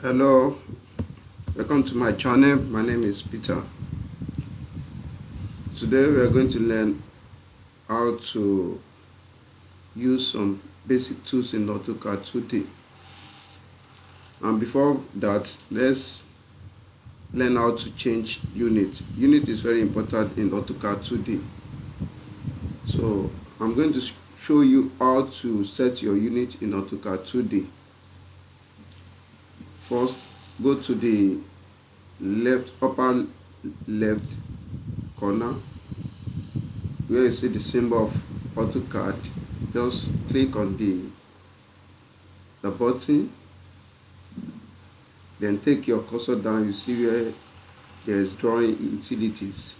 Hello, welcome to my channel. My name is Peter. Today we are going to learn how to use some basic tools in Autocad 2D. And before that, let's learn how to change unit. Unit is very important in Autocad 2D. So I'm going to show you how to set your unit in Autocad 2D. First, go to the upper left corner where you see the symbol of Autocad. Just click on the button, then take your cursor down. You see where there is drawing utilities,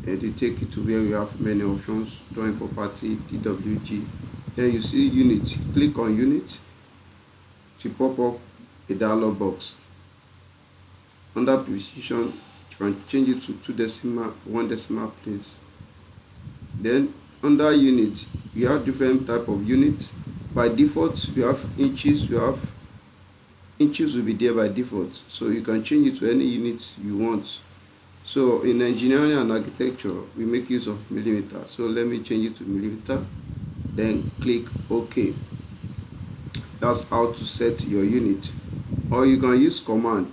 and you take it to where we have many options: drawing property, DWG. Then you see unit. Click on unit to pop up a dialog box. Under precision, you can change it to 2 decimal, 1 decimal place. Then under unit, we have different type of units. By default, we have inches. Inches will be there by default, so you can change it to any unit you want. So in engineering and architecture, we make use of millimeter. So let me change it to millimeter. Then click OK. That's how to set your unit. Or you can use command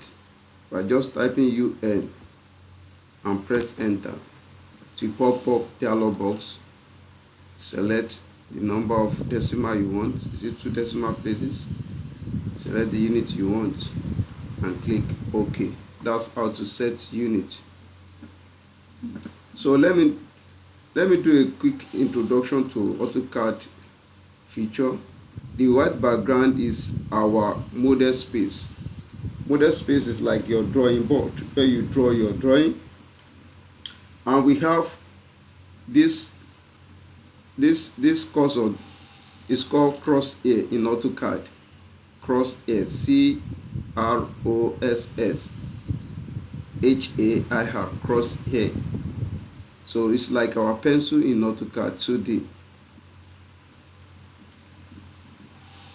by just typing UN and press enter. To pop up dialog box, select the number of decimal you want. Is it 2 decimal places? Select the unit you want and click OK. That's how to set unit. So let me do a quick introduction to AutoCAD feature. The white background is our model space. Model space is like your drawing board where you draw your drawing. And we have this cursor is called crosshair in AutoCAD. Crosshair, CROSSHAIR, crosshair. So it's like our pencil in AutoCAD 2D.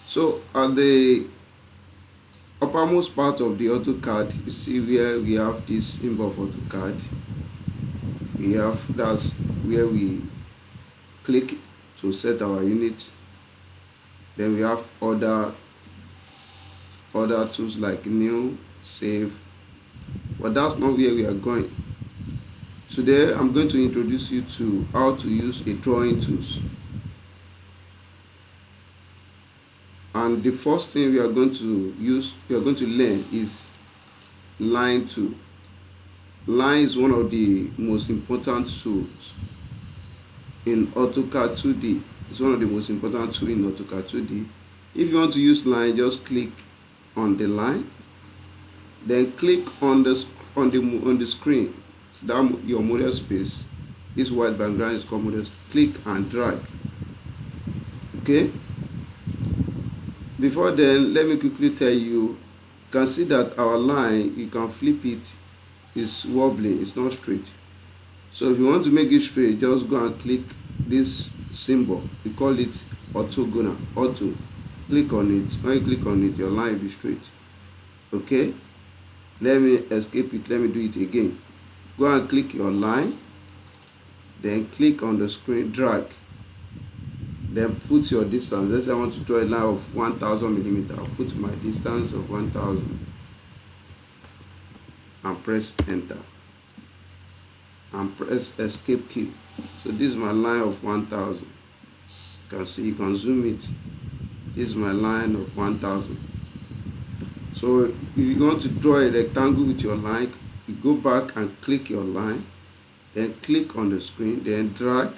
So at the uppermost part of the AutoCAD, you see where we have this symbol of AutoCAD. That's where we click to set our unit. Then we have other tools like new, save, but that's not where we are going. Today I'm going to introduce you to how to use a drawing tools. And the first thing we are going to learn is line tool. Line is one of the most important tools in AutoCAD 2D. It's one of the most important tools in AutoCAD 2D. If you want to use line, just click on the line, then click on the screen, down your model space. This white background is called model. Click and drag. Okay. Before then, let me quickly tell you. You can see that our line, you can flip it. It's wobbling. It's not straight. So if you want to make it straight, just go and click this symbol. We call it orthogonal. Auto. Click on it. When you click on it, your line will be straight. Okay. Let me escape it. Let me do it again. Go and click your line. Then click on the screen. Drag. Then put your distance. Let's say I want to draw a line of 1000 millimeter. I'll put my distance of 1000 and press enter. And press escape key. So this is my line of 1000. You can see, you can zoom it. This is my line of 1000. So if you want to draw a rectangle with your line, you go back and click your line, then click on the screen, then drag,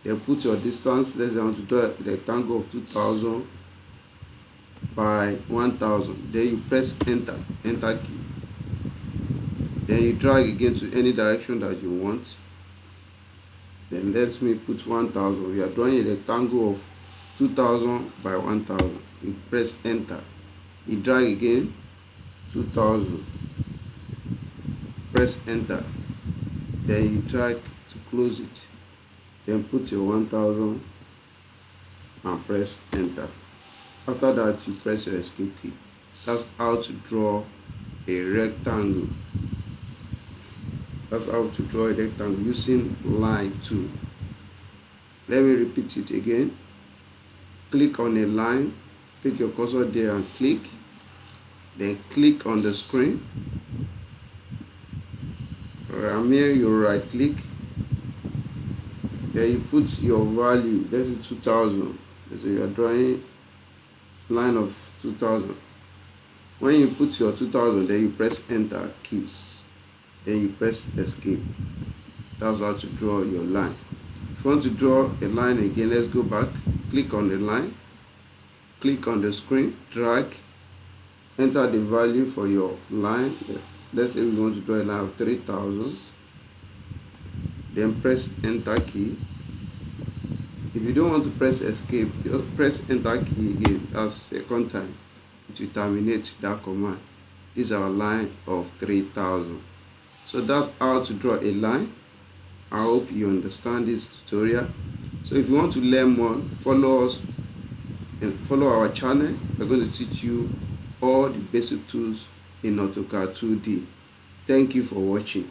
then put your distance. Let's say I want to draw a rectangle of 2000 by 1000. Then you press enter key. Then you drag again to any direction that you want. Then let me put 1000. We are drawing a rectangle of 2000 by 1000. You press enter. You drag again, 2000. Press enter. Then you drag to close it. Then put your 1000 and press enter. After that, you press your escape key. That's how to draw a rectangle. That's how to draw a rectangle using line tool. Let me repeat it again. Click on a line, take your cursor there and click, then click on the screen. From here you right click, then you put your value, let's say 2000. So you are drawing line of 2000. When you put your 2000, then you press enter key, then you press escape. That's how to draw your line. If you want to draw a line again, let's go back, click on the line, click on the screen, drag, enter the value for your line. Let's say we want to draw a line of 3000, then press enter key. If you don't want to press escape, just press enter key again. That's second time. It will terminate that command. This is our line of 3000. So that's how to draw a line. I hope you understand this tutorial. So if you want to learn more, follow us and follow our channel. We're going to teach you all the basic tools in AutoCAD 2D. Thank you for watching.